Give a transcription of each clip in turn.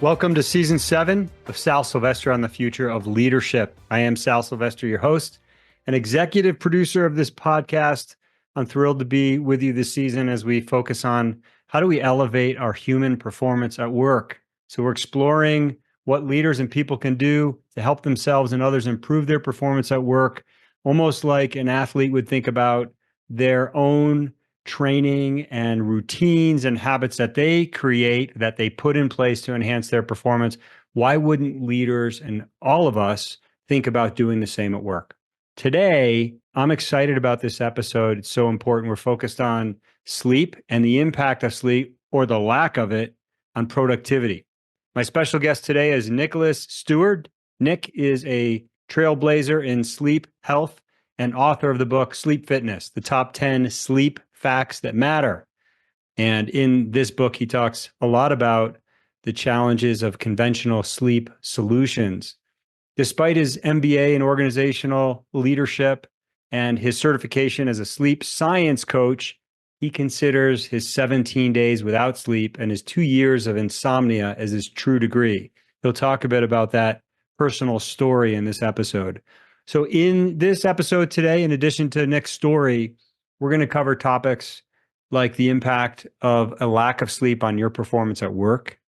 Welcome to Season 7 of Sal Silvester on the Future of Leadership. I am Sal Silvester, your host and executive producer of this podcast. I'm thrilled to be with you this season as we focus on how do we elevate our human performance at work. So we're exploring what leaders and people can do to help themselves and others improve their performance at work, almost like an athlete would think about their own training and routines and habits that they create, that they put in place to enhance their performance. Why wouldn't leaders and all of us think about doing the same at work? Today, I'm excited about this episode. It's so important. We're focused on sleep and the impact of sleep, or the lack of it, on productivity. My special guest today is Nicholas Stewart. Nick is a trailblazer in sleep health and author of the book Sleep Fitness, the top 10 sleep facts that matter. And in this book, he talks a lot about the challenges of conventional sleep solutions. Despite his MBA in organizational leadership and his certification as a sleep science coach, he considers his 17 days without sleep and his 2 years of insomnia as his true degree. He'll talk a bit about that personal story in this episode. So in this episode today, in addition to Nick's story, we're going to cover topics like the impact of a lack of sleep on your performance at work,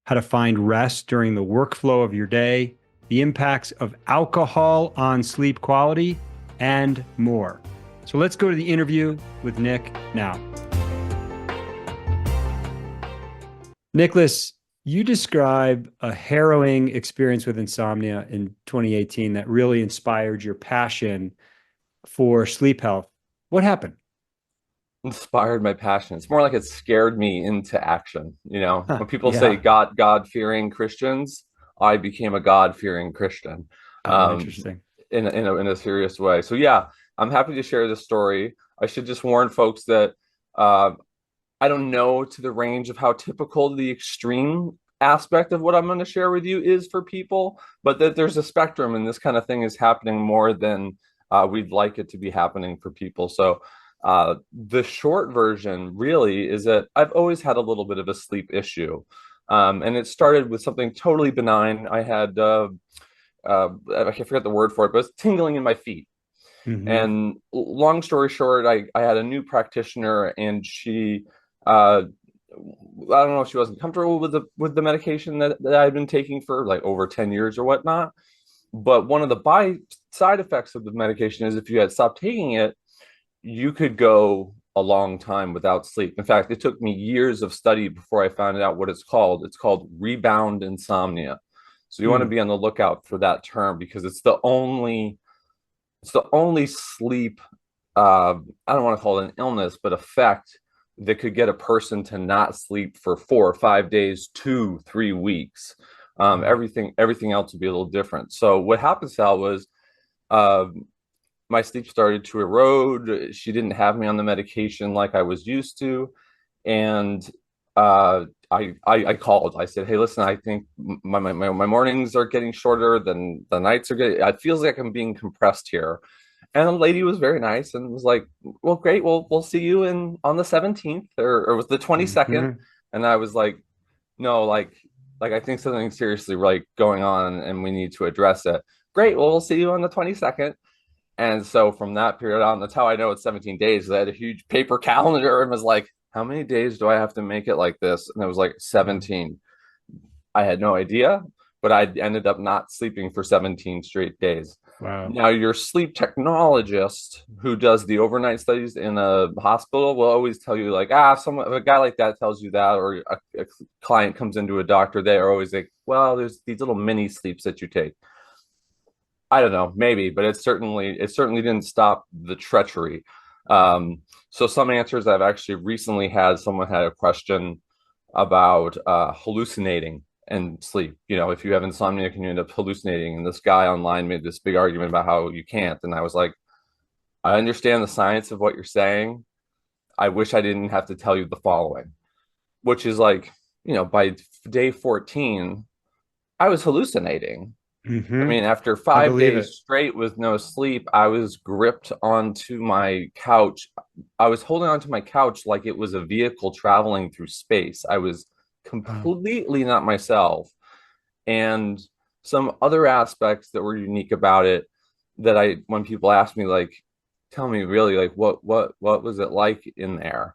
how to find rest during the workflow of your day, the impacts of alcohol on sleep quality, and more. So let's go to the interview with Nick now. Nicholas, you describe a harrowing experience with insomnia in 2018 that really inspired your passion for sleep health. What happened? Inspired my passion. It's more like it scared me into action. When people say Yeah. God-fearing Christians, I became a God-fearing Christian. Oh, interesting. In a serious way. So yeah, I'm happy to share this story. I should just warn folks that I don't know to the range of how typical the extreme aspect of what I'm going to share with you is for people, but that there's a spectrum, and this kind of thing is happening more than we'd like it to be happening for people. So the short version really is that I've always had a little bit of a sleep issue. And it started with something totally benign. I had, I forget the word for it, but it's tingling in my feet. Mm-hmm. And long story short, I had a new practitioner, and she, I don't know if she wasn't comfortable with the medication that I had been taking for like over 10 years or whatnot. But one of the side effects of the medication is if you had stopped taking it, you could go a long time without sleep. In fact, it took me years of study before I found out what it's called. It's called rebound insomnia. So you want to be on the lookout for that term, because it's the only sleep, I don't want to call it an illness, but effect that could get a person to not sleep for 4 or 5 days, 2-3 weeks. Everything else would be a little different. So what happened, Sal, was my sleep started to erode. She didn't have me on the medication like I was used to. And I called. I said, hey, listen, I think my mornings are getting shorter than the nights are getting. It feels like I'm being compressed here. And the lady was very nice and was like, well, great. We'll see you on the 17th or was the 22nd. Mm-hmm. And I was like, no, like I think something seriously like going on and we need to address it. Great. Well, we'll see you on the 22nd. And so from that period on, that's how I know it's 17 days. I had a huge paper calendar and was like, how many days do I have to make it like this? And it was like 17. I had no idea, but I ended up not sleeping for 17 straight days. Wow. Now, your sleep technologist who does the overnight studies in a hospital will always tell you like, if a guy like that tells you that, or a client comes into a doctor, they are always like, well, there's these little mini sleeps that you take. I don't know, maybe, but it certainly didn't stop the treachery. So some answers I've actually recently had, someone had a question about hallucinating and sleep. If you have insomnia, can you end up hallucinating? And this guy online made this big argument about how you can't. And I was like, I understand the science of what you're saying. I wish I didn't have to tell you the following, which is like, by day 14, I was hallucinating. Mm-hmm. I mean, after 5 days straight with no sleep, I was gripped onto my couch. I was holding onto my couch like it was a vehicle traveling through space. I was completely not myself. and some other aspects that were unique about it that when people ask me, like, tell me really, like, what was it like in there?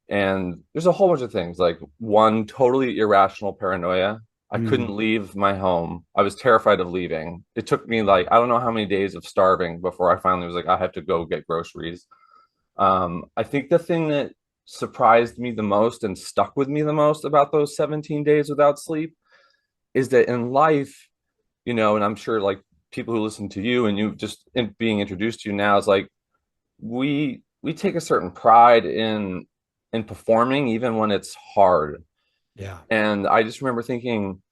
And there's a whole bunch of things, like one, totally irrational paranoia. I couldn't Mm. leave my home. I was terrified of leaving. It took me like, I don't know how many days of starving before I finally was like, I have to go get groceries. I think the thing that surprised me the most and stuck with me the most about those 17 days without sleep is that in life, and I'm sure like people who listen to you and you just being introduced to you now is like, we take a certain pride in performing even when it's hard. Yeah. And I just remember thinking,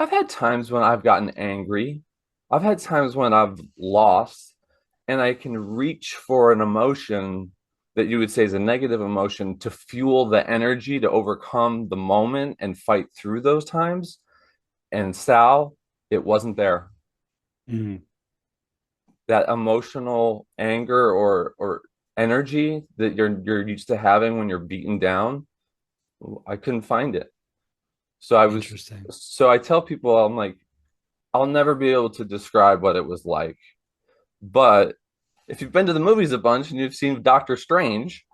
I've had times when I've gotten angry. I've had times when I've lost, and I can reach for an emotion that you would say is a negative emotion to fuel the energy to overcome the moment and fight through those times. And Sal, it wasn't there. Mm. That emotional anger or energy that you're used to having when you're beaten down, I couldn't find it. Interesting. So I tell people, I'm like, I'll never be able to describe what it was like. But if you've been to the movies a bunch and you've seen Doctor Strange,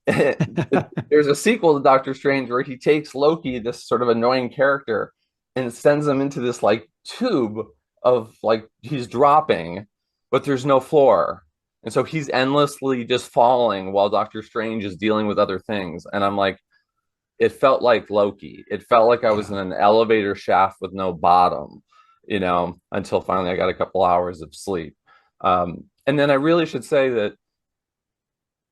there's a sequel to Doctor Strange where he takes Loki, this sort of annoying character, and sends him into this like tube of like he's dropping, but there's no floor. And so he's endlessly just falling while Doctor Strange is dealing with other things. And I'm like, it felt like Loki. It felt like I was Yeah. in an elevator shaft with no bottom, until finally I got a couple hours of sleep. And then I really should say that,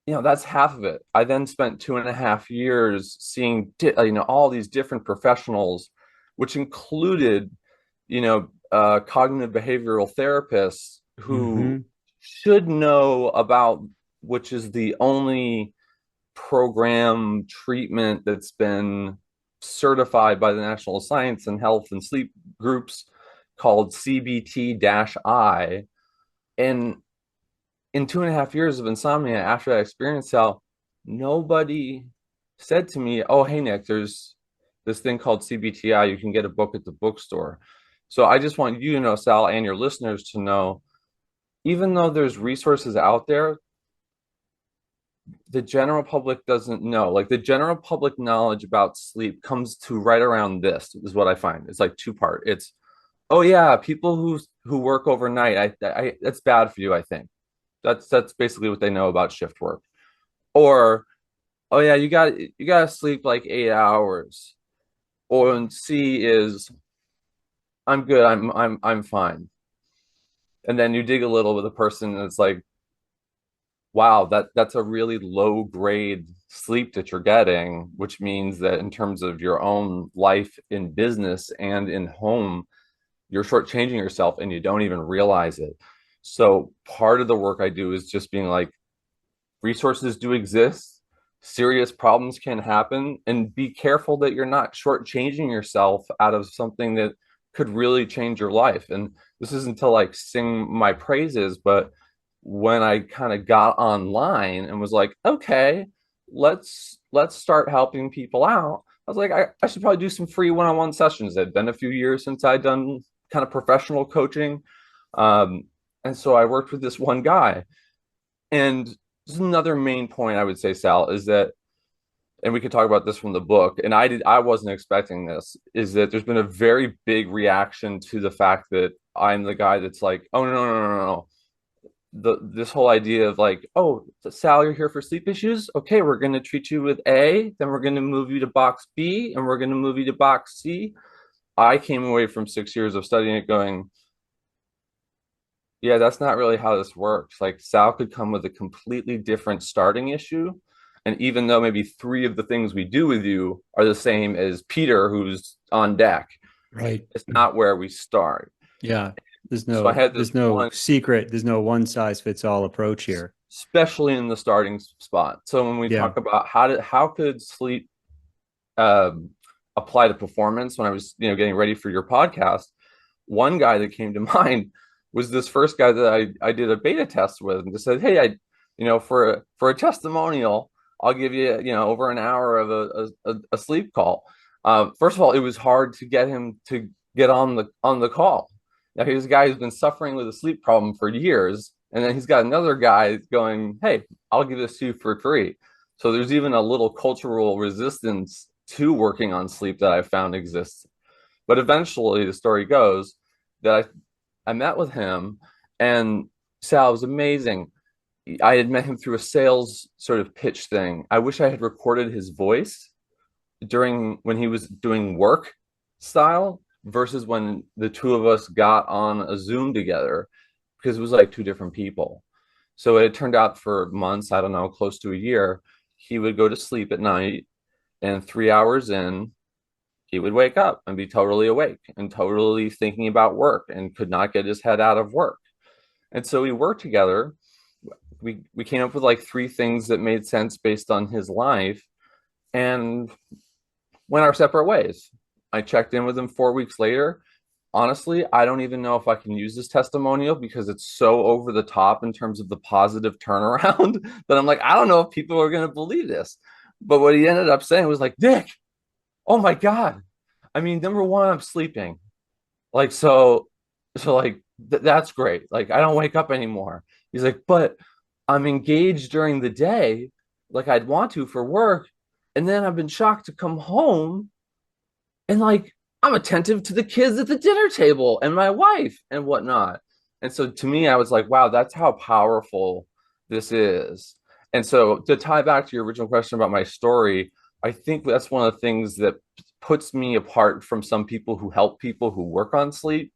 that's half of it. I then spent 2.5 years seeing, all these different professionals, which included, cognitive behavioral therapists who Hmm. should know about, which is the only program treatment that's been certified by the National Science and Health and Sleep groups called CBT-I. And in 2.5 years of insomnia after that experience, Sal, nobody said to me, "Oh, hey, Nick, there's this thing called CBTI. You can get a book at the bookstore." So I just want you to know, Sal, and your listeners to know, even though there's resources out there, the general public doesn't know. Like the general public knowledge about sleep comes to right around this, is what I find. It's like two-part. It's, oh yeah, people who work overnight, that's bad for you, I think. That's basically what they know about shift work. Or, oh yeah, you gotta sleep like 8 hours. Or and C is, I'm good, I'm fine. And then you dig a little with a person and it's like, wow, that's a really low grade sleep that you're getting, which means that in terms of your own life in business and in home, you're shortchanging yourself and you don't even realize it. So part of the work I do is just being like, resources do exist, serious problems can happen, and be careful that you're not shortchanging yourself out of something that could really change your life. And this isn't to like sing my praises, but when I kind of got online and was like, okay, let's start helping people out. I was like, I should probably do some free one-on-one sessions. It had been a few years since I'd done kind of professional coaching. Um, and so I worked with this one guy. And this is another main point I would say, Sal, is that, and we could talk about this from the book, and I wasn't expecting this, is that there's been a very big reaction to the fact that I'm the guy that's like, oh no. This whole idea of like, oh, Sal, you're here for sleep issues. Okay, we're going to treat you with A, then we're going to move you to box B, and we're going to move you to box C. I came away from 6 years of studying it going, yeah, that's not really how this works. Like Sal could come with a completely different starting issue. And even though maybe three of the things we do with you are the same as Peter, who's on deck, Right. it's not where we start. Yeah. So I had this There's no one, secret. There's no one size fits all approach here. especially in the starting spot. So when we Yeah. talk about how could sleep um, apply to performance, when I was getting ready for your podcast, one guy that came to mind was this first guy that I did a beta test with, and just said, hey, for a testimonial, I'll give you over an hour of a sleep call. First of all, it was hard to get him to get on the call. Now here's a guy who's been suffering with a sleep problem for years, and then he's got another guy going, "Hey, I'll give this to you for free." So there's even a little cultural resistance to working on sleep that I found exists. But eventually, the story goes that I met with him, and Sal was amazing. I had met him through a sales sort of pitch thing. I wish I had recorded his voice during when he was doing work style versus when the two of us got on a Zoom together, because it was like two different people. So it turned out for months, I don't know, close to a year, he would go to sleep at night, and 3 hours in, he would wake up and be totally awake and totally thinking about work and could not get his head out of work. And so we worked together. We came up with like three things that made sense based on his life, and went our separate ways. I checked in with him 4 weeks later. Honestly, I don't even know if I can use this testimonial because it's so over the top in terms of the positive turnaround that I'm like, I don't know if people are going to believe this. But what he ended up saying was like, Nick, oh my God. I mean, number one, I'm sleeping. Like, so like, that's great. Like, I don't wake up anymore. He's like, but I'm engaged during the day, like I'd want to for work. And then I've been shocked to come home and like I'm attentive to the kids at the dinner table and my wife and whatnot. And so to me, I was like, wow, that's how powerful this is. And so to tie back to your original question about my story, I think that's one of the things that puts me apart from some people who help people who work on sleep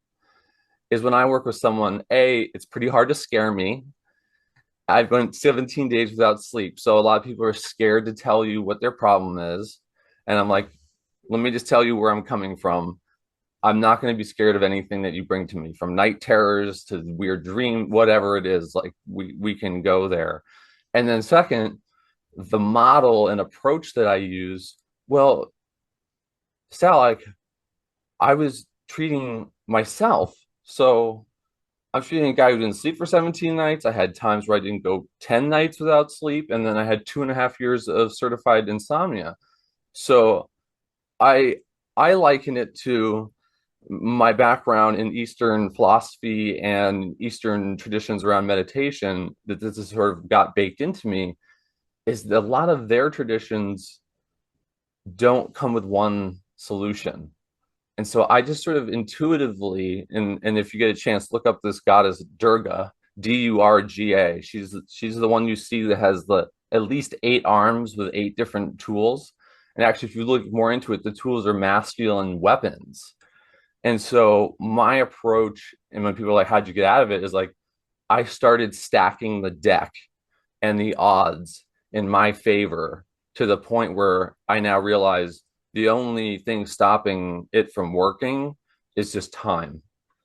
is when I work with someone, A, it's pretty hard to scare me. I've went 17 days without sleep. So a lot of people are scared to tell you what their problem is. And I'm like, let me just tell you where I'm coming from. I'm not going to be scared of anything that you bring to me, from night terrors to weird dream, whatever it is. Like we can go there. And then second, the model and approach that I use, well, Sal, like I was treating myself. So I'm treating a guy who didn't sleep for 17 nights. I had times where I didn't go 10 nights without sleep. And then I had 2.5 years of certified insomnia. So I I liken it to my background in Eastern philosophy and Eastern traditions around meditation, that this has sort of got baked into me, is that a lot of their traditions don't come with one solution. And so I just sort of intuitively, and if you get a chance, look up this goddess Durga, Durga. She's the one you see that has the at least 8 arms with 8 different tools. And actually, if you look more into it, the tools are masculine weapons. And so my approach, and when people are like, how'd you get out of it? Is like, I started stacking the deck and the odds in my favor to the point where I now realize the only thing stopping it from working is just time.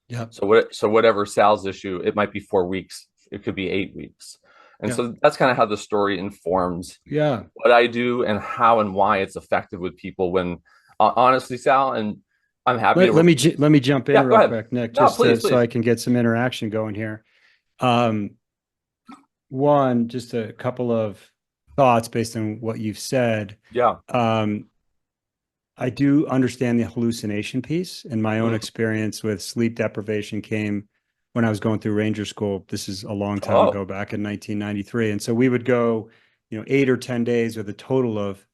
Yeah. So whatever Sal's issue, it might be 4 weeks, it could be 8 weeks. And Yeah. so that's kind of how the story informs Yeah. what I do and how and why it's effective with people. When honestly, Sal, and I'm happy Let to, me let me jump in yeah, go real ahead. quick, Nick, No, just to, please, so please. I can get some interaction going here. Um, One, just a couple of thoughts based on what you've said. Yeah. Um, I do understand the hallucination piece, and my own Mm. experience with sleep deprivation came when I was going through Ranger School. This is a long time ago, Oh, back in 1993. And so we would go, 8 or 10 days with a total of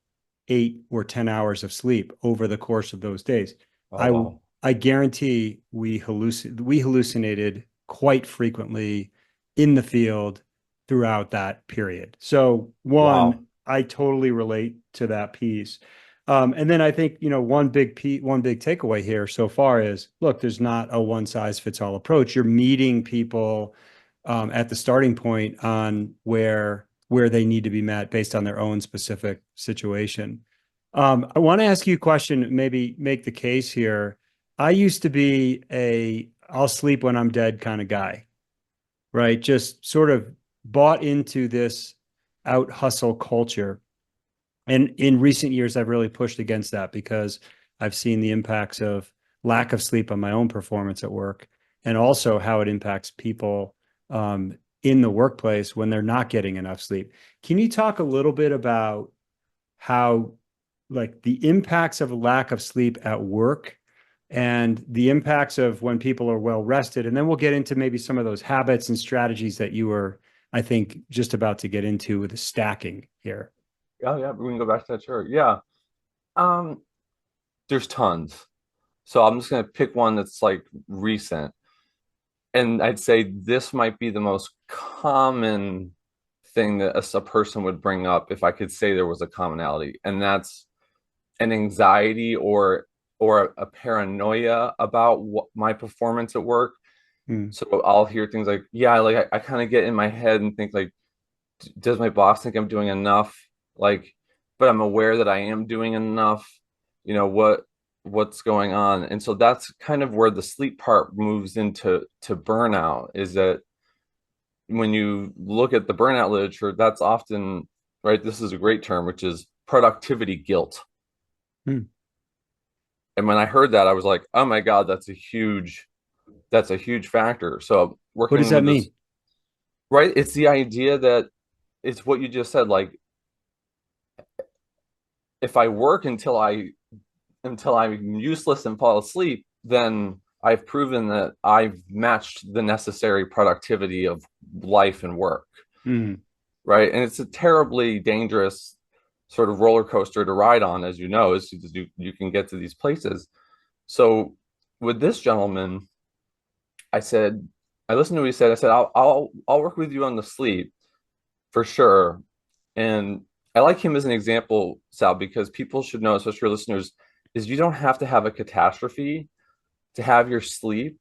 8 or 10 hours of sleep over the course of those days. oh, I wow. I guarantee we hallucinated quite frequently in the field throughout that period. So Wow. one, I totally relate to that piece. And then I think, one big takeaway here so far is, look, there's not a one size fits all approach. You're meeting people at the starting point on where they need to be met based on their own specific situation. I want to ask you a question, maybe make the case here. I used to be a I'll sleep when I'm dead kind of guy, right? Just sort of bought into this out hustle culture. And in recent years, I've really pushed against that because I've seen the impacts of lack of sleep on my own performance at work, and also how it impacts people in the workplace when they're not getting enough sleep. Can you talk a little bit about how, like, the impacts of a lack of sleep at work and the impacts of when people are well rested. And then we'll get into maybe some of those habits and strategies that you were, I think, just about to get into with the stacking here. Oh yeah, we can go back to that chart. Yeah. Um, there's tons. So I'm just gonna pick one that's like recent. And I'd say this might be the most common thing that a person would bring up if I could say there was a commonality, and that's an anxiety or a paranoia about my performance at work. Mm. So I'll hear things like, yeah, like I kind of get in my head and think like, does my boss think I'm doing enough? Like, but I'm aware that I am doing enough. You know what's going on, and so that's kind of where the sleep part moves into burnout. Is that when you look at the burnout literature, that's often right. This is a great term, which is productivity guilt. Mm. And when I heard that, I was like, oh my God, that's a huge factor. So What does working that with this, mean? right? It's the idea that it's what you just said. Like if I work until I'm useless and fall asleep, then I've proven that I've matched the necessary productivity of life and work. Mm. Right. And it's a terribly dangerous sort of roller coaster to ride on, as you know, as you can get to these places. So with this gentleman, I said, I listened to what he said. I said, I'll work with you on the sleep for sure. And I like him as an example, Sal, because people should know, especially your listeners, is you don't have to have a catastrophe to have your sleep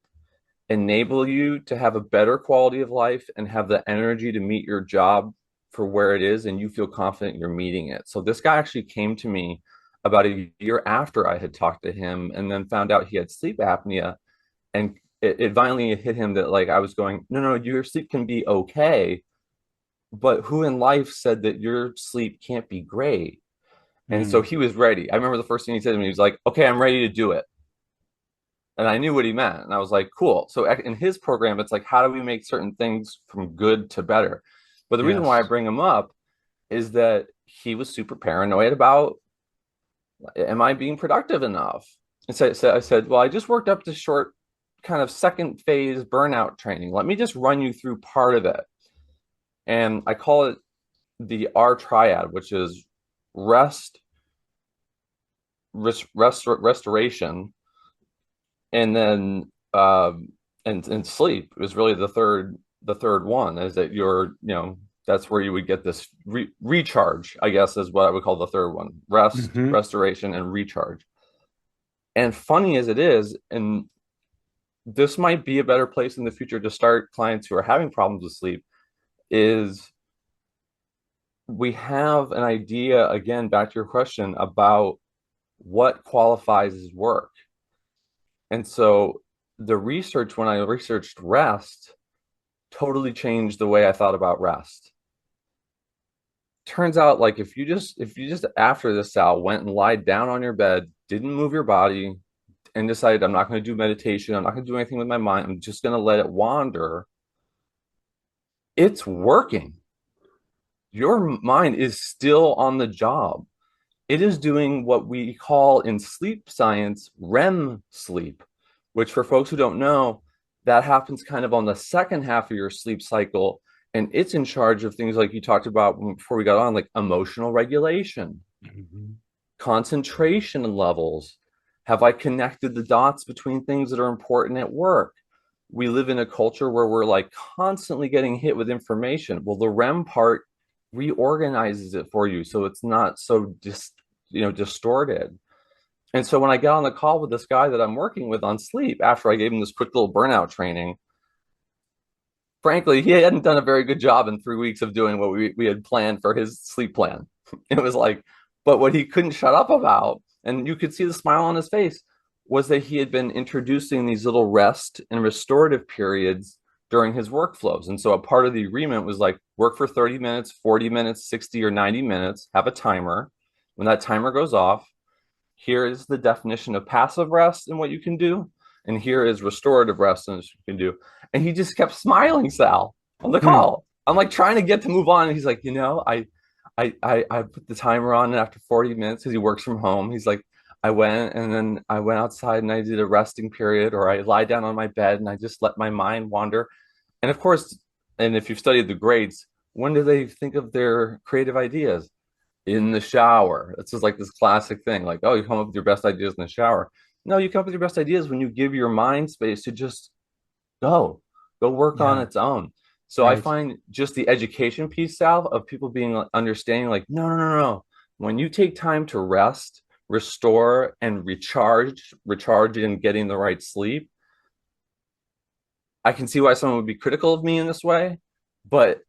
enable you to have a better quality of life and have the energy to meet your job for where it is, and you feel confident you're meeting it. So this guy actually came to me about a year after I had talked to him and then found out he had sleep apnea. And it finally hit him that like I was going, no, your sleep can be okay, but who in life said that your sleep can't be great? And so Mm. he was ready. I remember the first thing he said to me, he was like, okay, I'm ready to do it. And I knew what he meant. And I was like, cool. So in his program, it's like, how do we make certain things from good to better? But the reason why I Yes. bring him up is that he was super paranoid about, am I being productive enough? And so I said, well, I just worked up to short kind of second phase burnout training. Let me just run you through part of it. And I call it the R triad, which is rest, restoration, and then and sleep is really the third one. Is that that's where you would get this recharge, I guess, is what I would call the third one: rest, Mm-hmm. restoration, and recharge. And funny as it is, and this might be a better place in the future to start clients who are having problems with sleep, is we have an idea, again, back to your question, about what qualifies as work. And so the research, when I researched rest, totally changed the way I thought about rest. Turns out, like if you just after this, Sal, went and lied down on your bed, didn't move your body, and decided I'm not going to do meditation, I'm not going to do anything with my mind, I'm just going to let it wander, it's working. Your mind is still on the job. It is doing what we call in sleep science REM sleep, which for folks who don't know, that happens kind of on the second half of your sleep cycle. And it's in charge of things like you talked about before we got on, like emotional regulation, Mm-hmm. concentration levels. Have I connected the dots between things that are important at work? We live in a culture where we're like constantly getting hit with information. Well, the REM part reorganizes it for you so it's not so distorted. And so when I got on the call with this guy that I'm working with on sleep, after I gave him this quick little burnout training, frankly, he hadn't done a very good job in 3 weeks of doing what we had planned for his sleep plan. It was like, but what he couldn't shut up about, and you could see the smile on his face, was that he had been introducing these little rest and restorative periods during his workflows. And so a part of the agreement was like, work for 30 minutes, 40 minutes, 60 or 90 minutes, have a timer. When that timer goes off, here is the definition of passive rest and what you can do. And here is restorative rest and what you can do. And he just kept smiling, Sal, on the Hmm. call. I'm like trying to get to move on. And he's like, I put the timer on after 40 minutes because he works from home. He's like, I went and then I went outside and I did a resting period, or I lie down on my bed and I just let my mind wander. And of course, and if you've studied the greats, when do they think of their creative ideas? In the shower. It's just like this classic thing, like, oh, you come up with your best ideas in the shower. No, you come up with your best ideas when you give your mind space to just go work on Yeah. its own. So I Right. find just the education piece, Sal, of people being understanding, like, no, no, no, no. When you take time to rest, restore, and recharge in getting the right sleep, I can see why someone would be critical of me in this way, but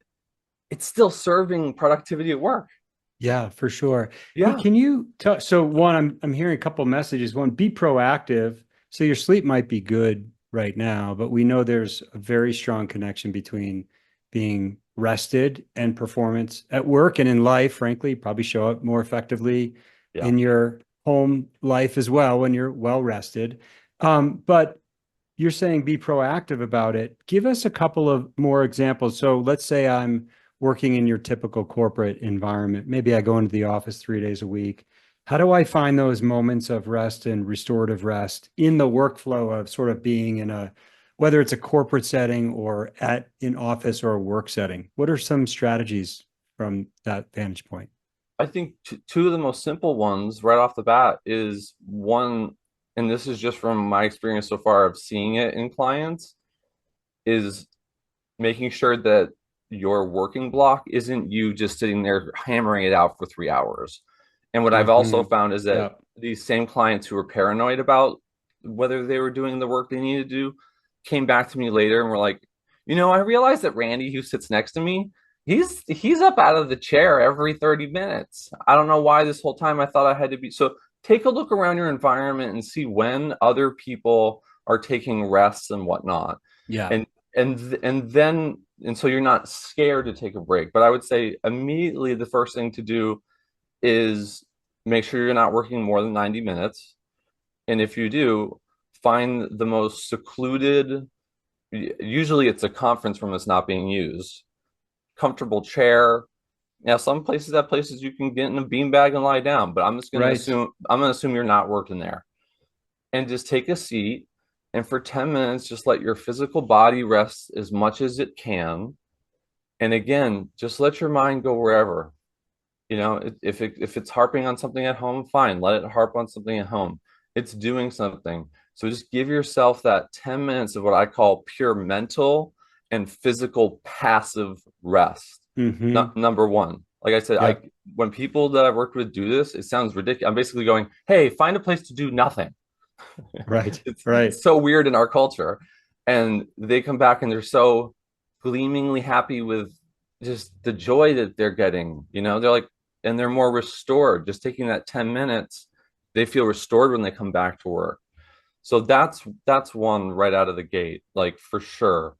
it's still serving productivity at work. Yeah, for sure. Hey, Yeah. can you tell? So one, I'm hearing a couple messages. One, be proactive. So your sleep might be good right now, but we know there's a very strong connection between being rested and performance at work and in life, frankly, probably show up more effectively Yeah. in your home life as well when you're well rested. But you're saying be proactive about it. Give us a couple of more examples. So let's say I'm working in your typical corporate environment. Maybe I go into the office 3 days a week. How do I find those moments of rest and restorative rest in the workflow of sort of being in a, whether it's a corporate setting or at an office or a work setting? What are some strategies from that vantage point? I think two of the most simple ones right off the bat is one, and this is just from my experience so far of seeing it in clients, is making sure that your working block isn't you just sitting there hammering it out for 3 hours. And what I've also Hmm. found is that Yeah. these same clients who were paranoid about whether they were doing the work they needed to do came back to me later and were like, I realized that Randy, who sits next to me, he's up out of the chair every 30 minutes. I don't know why this whole time I thought I had to be. So take a look around your environment and see when other people are taking rests and whatnot. Yeah. And and so you're not scared to take a break. But I would say immediately the first thing to do is make sure you're not working more than 90 minutes. And if you do, find the most secluded, usually it's a conference room that's not being used, comfortable chair. Now, some places have places you can get in a beanbag and lie down, but Right. I'm gonna assume you're not working there. And just take a seat and for 10 minutes, just let your physical body rest as much as it can. And again, just let your mind go wherever. If it's harping on something at home, fine, let it harp on something at home. It's doing something. So just give yourself that 10 minutes of what I call pure mental and physical passive rest. No, Hmm. number one. Like I said, I Yep. when people that I've worked with do this, it sounds ridiculous. I'm basically going, hey, find a place to do nothing. Right. It's Right. so weird in our culture. And they come back and they're so gleamingly happy with just the joy that they're getting. They're like, and they're more restored. Just taking that 10 minutes, they feel restored when they come back to work. So that's one right out of the gate, like for sure.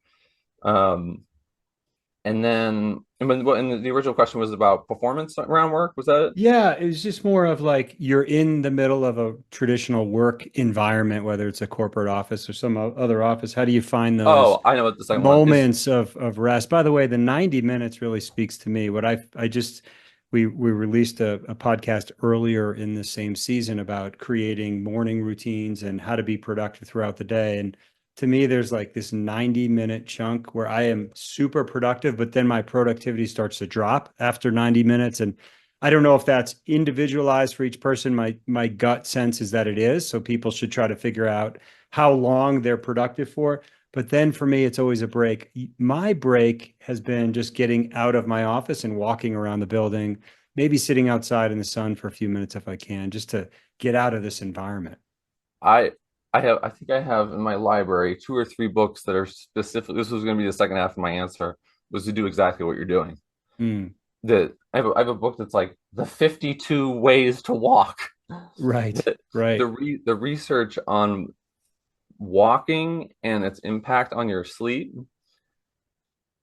Um, and then, and the original question was about performance around work. Was that it? Yeah, it was just more of like you're in the middle of a traditional work environment, whether it's a corporate office or some other office. How do you find those Oh, I know what the second one is. moments of rest? By the way, the 90 minutes really speaks to me. What I just we released a podcast earlier in the same season about creating morning routines and how to be productive throughout the day. And to me, there's like this 90-minute chunk where I am super productive, but then my productivity starts to drop after 90 minutes. And I don't know if that's individualized for each person. My gut sense is that it is. So people should try to figure out how long they're productive for. But then for me, it's always a break. My break has been just getting out of my office and walking around the building, maybe sitting outside in the sun for a few minutes if I can, just to get out of this environment. I I think I have in my library two or three books that are specific. This was going to be the second half of my answer, was to do exactly what you're doing. Mm, I have a book that's like the 52 ways to walk. right, The right. the research on walking and its impact on your sleep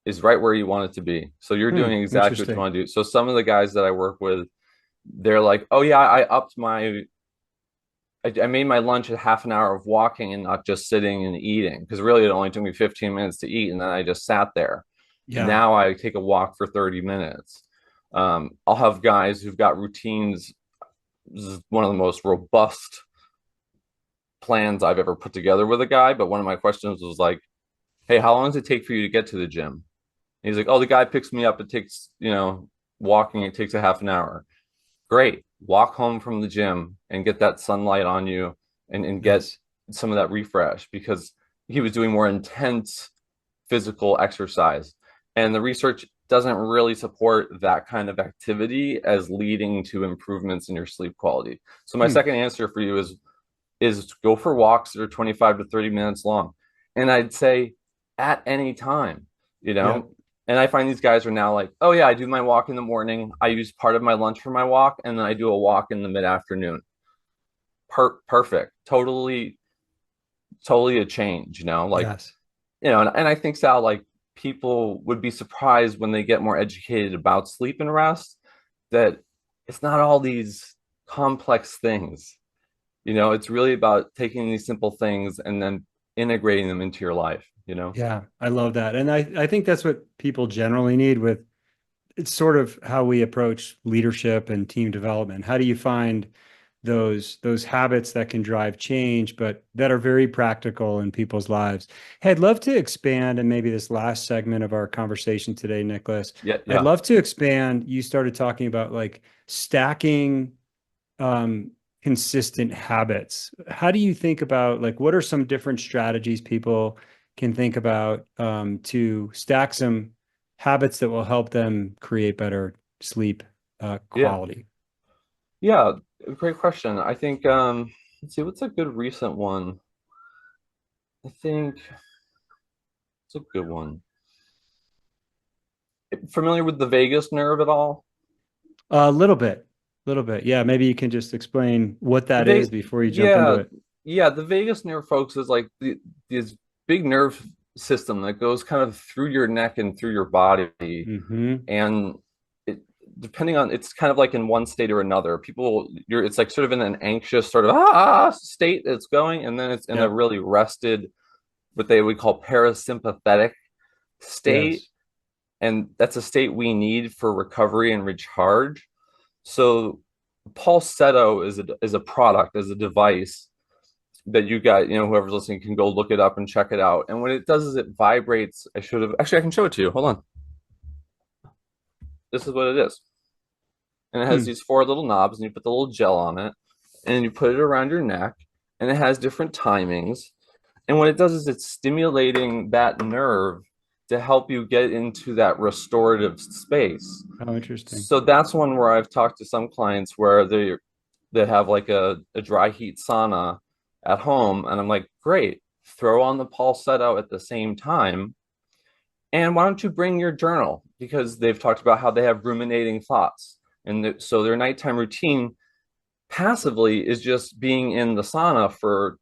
is right where you want it to be. So you're doing exactly what you Interesting. want to do. So some of the guys that I work with, they're like, "Oh yeah, I made my lunch a half an hour of walking and not just sitting and eating because really it only took me 15 minutes to eat and then I just sat there. Yeah. Now I take a walk for 30 minutes. I'll have guys who've got routines this is one of the most robust plans I've ever put together with a guy. But one of my questions was like, hey, how long does it take for you to get to the gym? And he's like, oh, the guy picks me up. It takes, walking, it takes a half an hour. Great. Walk home from the gym and get that sunlight on you and get Nice. some of that refresh, because he was doing more intense physical exercise. And the research doesn't really support that kind of activity as leading to improvements in your sleep quality. So my Hmm. second answer for you is go for walks that are 25 to 30 minutes long. And I'd say at any time, you Yep. know. And I find these guys are now like, oh yeah, I do my walk in the morning. I use part of my lunch for my walk, and then I do a walk in the mid-afternoon. Perfect. Totally a change, like, Yes. and I think, Sal, like, people would be surprised when they get more educated about sleep and rest, that it's not all these complex things. It's really about taking these simple things and then integrating them into your life. Yeah, I love that. And I think that's what people generally need with it's sort of how we approach leadership and team development. How do you find those habits that can drive change, but that are very practical in people's lives? Hey, I'd love to expand, and maybe this last segment of our conversation today, Nicholas, Yeah, I'd yeah, love to expand. You started talking about like stacking um, consistent habits. How do you think about like what are some different strategies people can think about to stack some habits that will help them create better sleep yeah, quality? yeah. Great question. I think, let's see, what's a good recent one? I think it's a good one. Familiar with the vagus nerve at all? A little bit. Yeah, maybe you can just explain what The that is va- before you jump into yeah, it. yeah, the vagus nerve, folks, is like this big nerve system that goes kind of through your neck and through your body. Hmm. And it, depending on, it's kind of like in one state or another. It's like sort of in an anxious sort of state that's going, and then it's in a Yep. really rested, what they would call parasympathetic state. Yes. And that's a state we need for recovery and recharge. So Pulsetto is a product, is a device that you got, whoever's listening can go look it up and check it out. And what it does is it vibrates. I should have actually, I can show it to you. Hold on. This is what it is. And it has Hmm. these four little knobs, and you put the little gel on it, and you put it around your neck, and it has different timings. And what it does is it's stimulating that nerve to help you get into that restorative space. Oh, interesting. So that's one where I've talked to some clients where they have like a dry heat sauna at home, and I'm like, great, throw on the Pulsetto at the same time. And why don't you bring your journal? Because they've talked about how they have ruminating thoughts. And so their nighttime routine passively is just being in the sauna for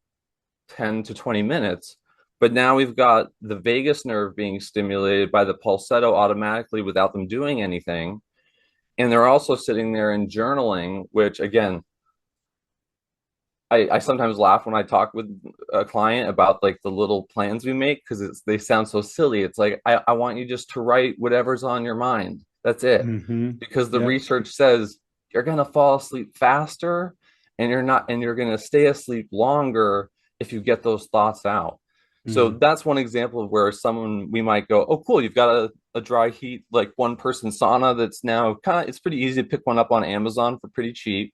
10 to 20 minutes. But now we've got the vagus nerve being stimulated by the Pulsetto automatically without them doing anything. And they're also sitting there and journaling, which, again, I sometimes laugh when I talk with a client about like the little plans we make, because they sound so silly. It's like, I want you just to write whatever's on your mind. That's it. Hmm. Because the Yep. research says you're going to fall asleep faster, and you're going to stay asleep longer if you get those thoughts out. So Hmm. that's one example of where someone, we might go, oh, cool, you've got a dry heat, like one person sauna that's now it's pretty easy to pick one up on Amazon for pretty cheap.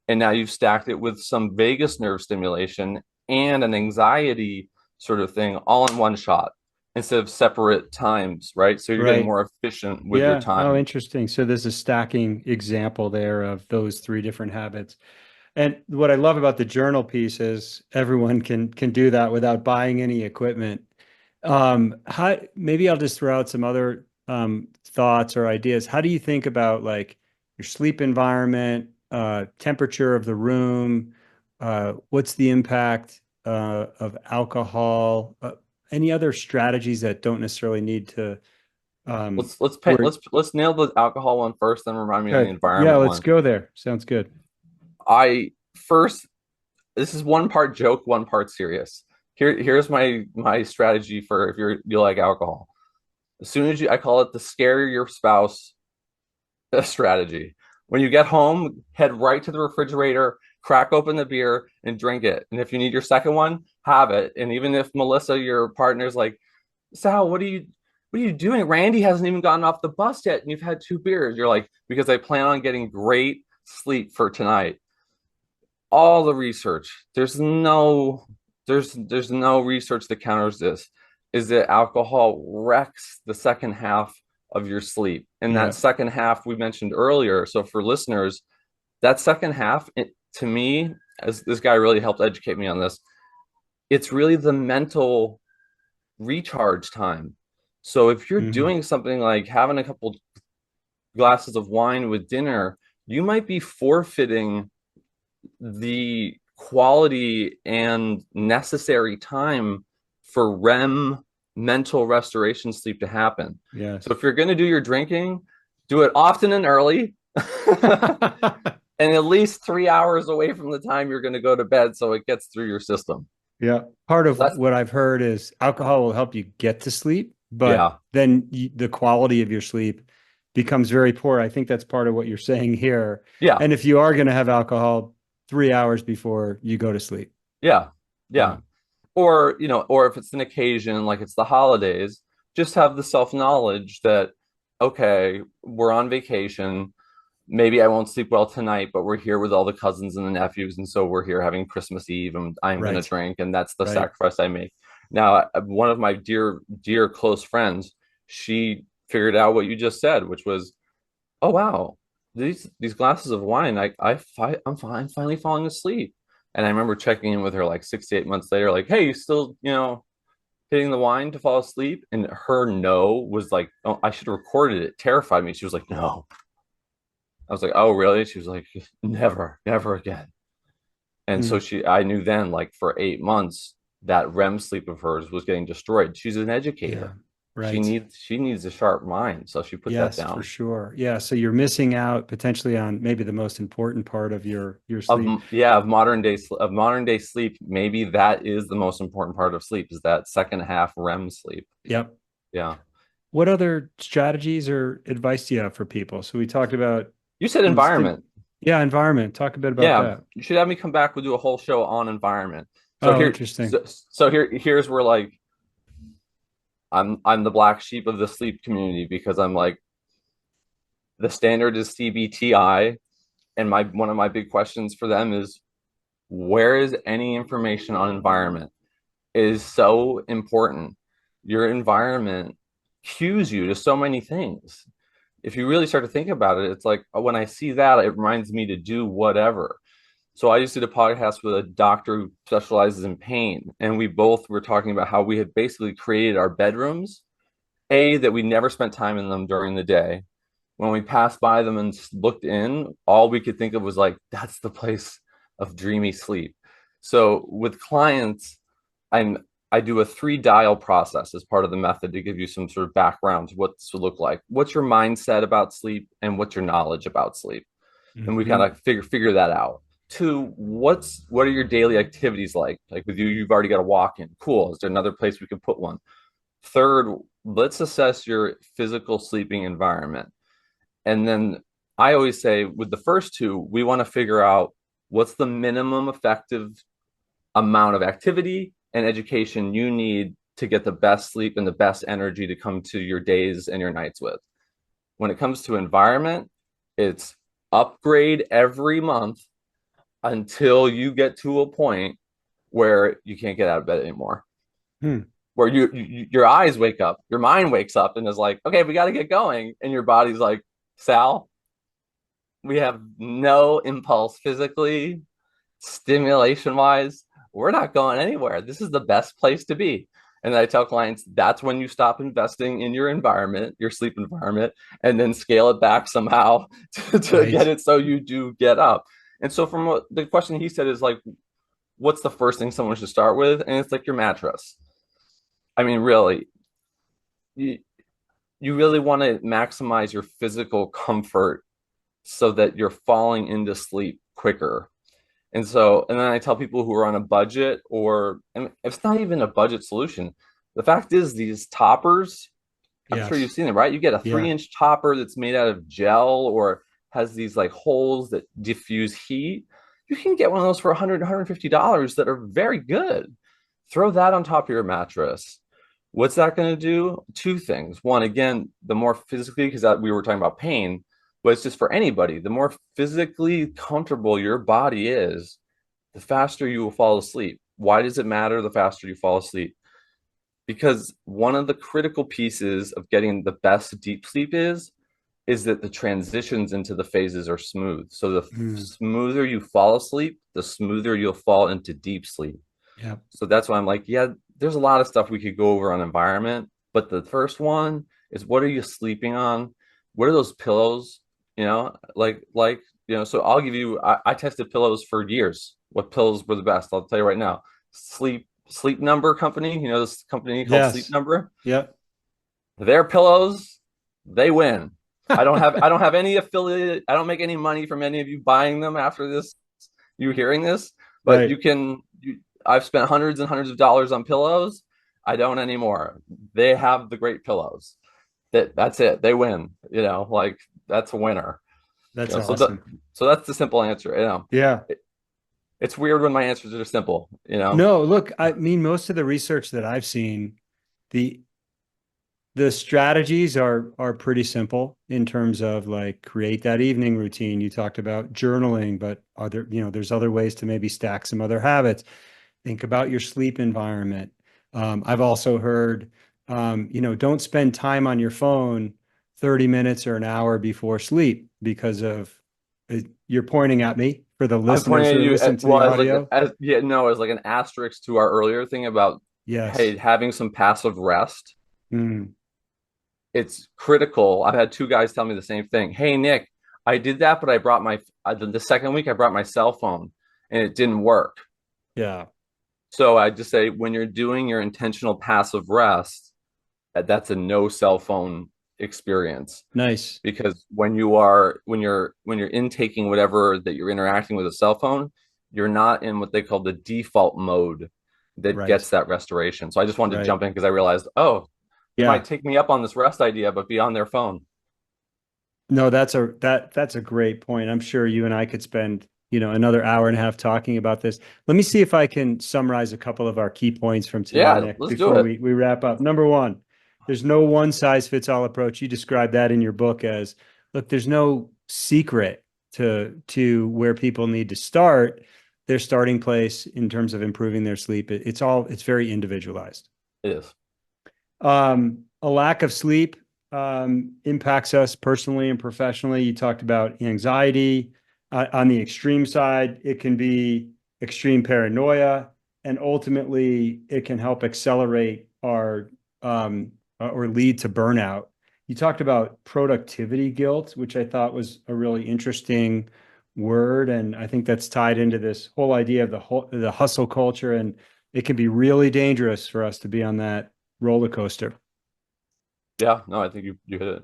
And now you've stacked it with some vagus nerve stimulation and an anxiety sort of thing all in one shot instead of separate times, right? So you're getting Right. more efficient with your Yeah. Oh, time. interesting. So there's a stacking example there of those three different habits. And what I love about the journal piece is everyone can do that without buying any equipment. How maybe I'll just throw out some other thoughts or ideas. How do you think about like your sleep environment, temperature of the room? What's the impact of alcohol? Any other strategies that don't necessarily need to where Let's nail the alcohol one first, then remind me on the good. Yeah, environment let's one. go there. Sounds good. I first This is one part joke, one part serious. Here's my strategy for if you like alcohol. As soon as I call it the scare your spouse strategy. When you get home, head right to the refrigerator, crack open the beer and drink it. And if you need your second one, have it. And even if Melissa, your partner's like, Sal, what are you doing? Randy hasn't even gotten off the bus yet, and you've had 2 beers. You're like, because I plan on getting great sleep for tonight. All the research, there's no research that counters this, is that alcohol wrecks the second half of your sleep. And Yeah. that second half we mentioned earlier. So for listeners, that second half, to me, as this guy really helped educate me on this, it's really the mental recharge time. So if you're doing something like having a couple glasses of wine with dinner, you might be forfeiting the quality and necessary time for REM mental restoration sleep to happen. Yes. So if you're going to do your drinking, do it often and early. And at least 3 hours away from the time you're going to go to bed, so it gets through your system. Yeah. Part of what I've heard is alcohol will help you get to sleep, but then the quality of your sleep becomes very poor. I think that's part of what you're saying here. Yeah. And if you are going to have alcohol 3 hours before you go to sleep. Yeah. Or, or if it's an occasion, like it's the holidays, just have the self-knowledge that, okay, we're on vacation. Maybe I won't sleep well tonight, but we're here with all the cousins and the nephews. And so we're here having Christmas Eve, and I'm going to drink. And that's the sacrifice I make. Now, one of my dear, dear close friends, she figured out what you just said, which was, oh, wow, these glasses of wine, I'm finally falling asleep. And I remember checking in with her like 6 to 8 months later, like, hey, you still, hitting the wine to fall asleep? And her no was like, oh, I should have recorded it. It terrified me. She was like, no. I was like, oh, really? She was like, never again. And so I knew then, like for 8 months, that REM sleep of hers was getting destroyed. She's an educator. Right. She needs a sharp mind. So she put that down. For sure. Yeah. So you're missing out potentially on maybe the most important part of your sleep. Of modern day sleep. Maybe that is the most important part of sleep, is that second half REM sleep. Yep. Yeah. What other strategies or advice do you have for people? So we talked about. You said environment. Yeah, environment. Talk a bit about that. You should have me come back. We'll do a whole show on environment. So interesting. So here's where like I'm the black sheep of the sleep community, because I'm like, the standard is CBTI, and one of my big questions for them is, where is any information on environment? It is so important. Your environment cues you to so many things. If you really start to think about it, it's like, when I see that, it reminds me to do whatever. So I just did a podcast with a doctor who specializes in pain, and we both were talking about how we had basically created our bedrooms, that we never spent time in them during the day. When we passed by them and looked in, all we could think of was like, that's the place of dreamy sleep. So with clients, I do a 3-dial process as part of the method to give you some sort of background to what this would look like. What's your mindset about sleep, and what's your knowledge about sleep? And we kind of figure that out. 2, what are your daily activities like? Like with you, you've already got a walk-in. Cool. Is there another place we could put one? 3rd, let's assess your physical sleeping environment. And then I always say, with the first 2, we want to figure out what's the minimum effective amount of activity and education you need to get the best sleep and the best energy to come to your days and your nights with. When it comes to environment, it's upgrade every month until you get to a point where you can't get out of bed anymore. Where your eyes wake up, your mind wakes up and is like, okay, we got to get going. And your body's like, Sal, we have no impulse physically, stimulation wise. We're not going anywhere. This is the best place to be. And I tell clients, that's when you stop investing in your environment, your sleep environment, and then scale it back somehow to get it so you do get up. And so from what the question he said is like, what's the first thing someone should start with? And it's like your mattress. I mean, really, you really want to maximize your physical comfort so that you're falling into sleep quicker. And then I tell people who are on a budget, and it's not even a budget solution. The fact is, these toppers, I'm sure you've seen them, right? You get a 3-inch topper that's made out of gel, or has these like holes that diffuse heat. You can get one of those for $100, $150 that are very good. Throw that on top of your mattress. What's that going to do? Two things. One, again, the more physically, because we were talking about pain, but it's just for anybody. The more physically comfortable your body is, the faster you will fall asleep. Why does it matter the faster you fall asleep? Because one of the critical pieces of getting the best deep sleep is that the transitions into the phases are smooth. So the Mm, smoother you fall asleep, the smoother you'll fall into deep sleep. yeah. So that's why I'm like, yeah, there's a lot of stuff we could go over on environment, but the first one is, what are you sleeping on? What are those pillows? So I'll give you, I tested pillows for years. What pillows were the best? I'll tell you right now. Sleep Number company, this company called Sleep Yes. Number. Yep. Their pillows, they win. I don't have any affiliate. I don't make any money from any of you buying them after this, you hearing this, but Right. I've spent hundreds and hundreds of dollars on pillows. I don't anymore. They have the great pillows. That's it. They win. Like that's a winner. That's So that awesome. so that's the simple answer. Yeah. It's weird when my answers are simple. No, look, I mean, most of the research that I've seen, the the strategies are pretty simple in terms of like create that evening routine. You talked about journaling, but there's other ways to maybe stack some other habits. Think about your sleep environment. I've also heard, don't spend time on your phone 30 minutes or an hour before sleep because of, you're pointing at me for the I'm listeners pointing who at are you listening to well the as like audio. as yeah no as like an asterisk to our earlier thing about, hey, Yes. having some passive rest. Mm, It's critical. I've had two guys tell me the same thing. Hey, Nick, I did that, but I brought the second week I brought my cell phone and it didn't work. yeah. So I just say, when you're doing your intentional passive rest, that's a no cell phone experience. Nice. Because when you're intaking whatever that you're interacting with a cell phone, you're not in what they call the default mode that Right. gets that restoration. So I just wanted to Right. jump in because I realized, oh, they might Yeah. take me up on this rest idea, but be on their phone. No, that's a great point. I'm sure you and I could spend, another hour and a half talking about this. Let me see if I can summarize a couple of our key points from today, Yeah, Nick, let's do before it. we wrap up. Number one, there's no one size fits all approach. You described that in your book as, look, there's no secret to where people need to start their starting place in terms of improving their sleep. It's very individualized. It is. A lack of sleep impacts us personally and professionally. You talked about anxiety. On the extreme side, it can be extreme paranoia, and ultimately, it can help accelerate our or lead to burnout. You talked about productivity guilt, which I thought was a really interesting word, and I think that's tied into this whole idea of the hustle culture, and it can be really dangerous for us to be on that roller coaster. Yeah, no, I think you hit it.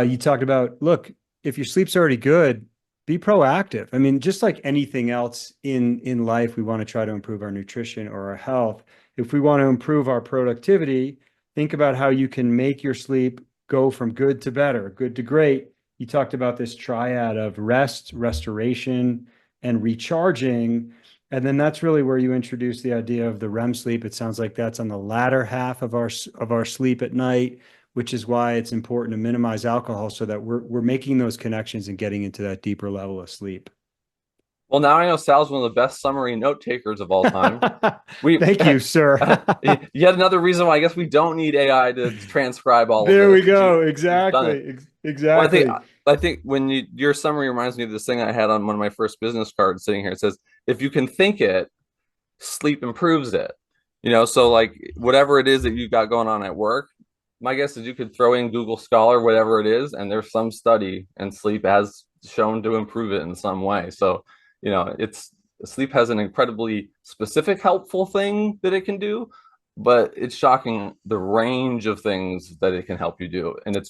You talked about, look, if your sleep's already good, be proactive. I mean, just like anything else in life, we want to try to improve our nutrition or our health. If we want to improve our productivity, think about how you can make your sleep go from good to better, good to great. You talked about this triad of rest, restoration, and recharging. And then that's really where you introduce the idea of the REM sleep. It sounds like that's on the latter half of our sleep at night, which is why it's important to minimize alcohol so that we're making those connections and getting into that deeper level of sleep. Well, now I know Sal's one of the best summary note takers of all time. We Thank you, sir. Yet another reason why I guess we don't need AI to transcribe all of There we this. go. You've done it. Exactly. Well, Exactly. I think when your summary reminds me of this thing I had on one of my first business cards sitting here. It says, if you can think it, sleep improves it. So like whatever it is that you got going on at work, my guess is you could throw in Google Scholar, whatever it is, and there's some study and sleep has shown to improve it in some way. So, it's sleep has an incredibly specific helpful thing that it can do, but it's shocking the range of things that it can help you do. And Yeah.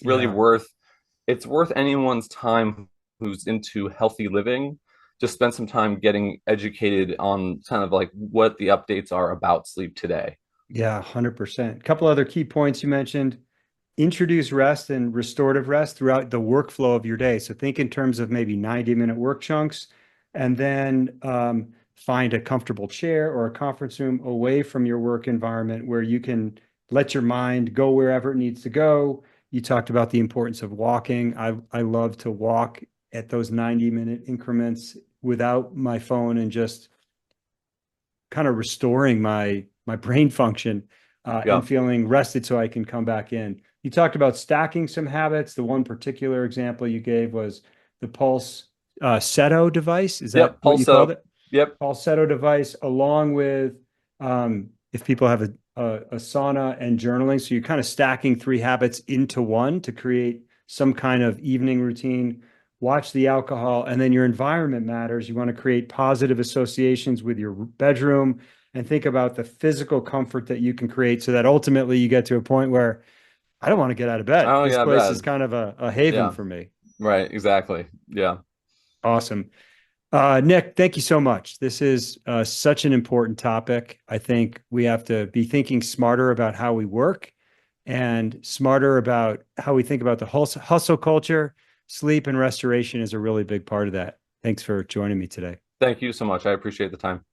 it's worth anyone's time who's into healthy living. Just spend some time getting educated on kind of like what the updates are about sleep today. Yeah, 100%. A couple other key points you mentioned. introduce rest and restorative rest throughout the workflow of your day. So think in terms of maybe 90-minute work chunks, and then find a comfortable chair or a conference room away from your work environment where you can let your mind go wherever it needs to go. You talked about the importance of walking. I love to walk at those 90-minute increments without my phone and just kind of restoring my brain function and feeling rested so I can come back in. You talked about stacking some habits. The one particular example you gave was the Pulse Seto device. Is that what you called it? Yep. Falsetto device, along with if people have a sauna and journaling. So you're kind of stacking three habits into one to create some kind of evening routine. Watch the alcohol, and then your environment matters. You want to create positive associations with your bedroom and think about the physical comfort that you can create so that ultimately you get to a point where I don't want to get out of bed. Oh, This yeah, place bed. is kind of a haven for me. Right. Exactly. Yeah. Awesome. Nick, thank you so much. This is such an important topic. I think we have to be thinking smarter about how we work and smarter about how we think about the hustle culture. Sleep and restoration is a really big part of that. Thanks for joining me today. Thank you so much. I appreciate the time.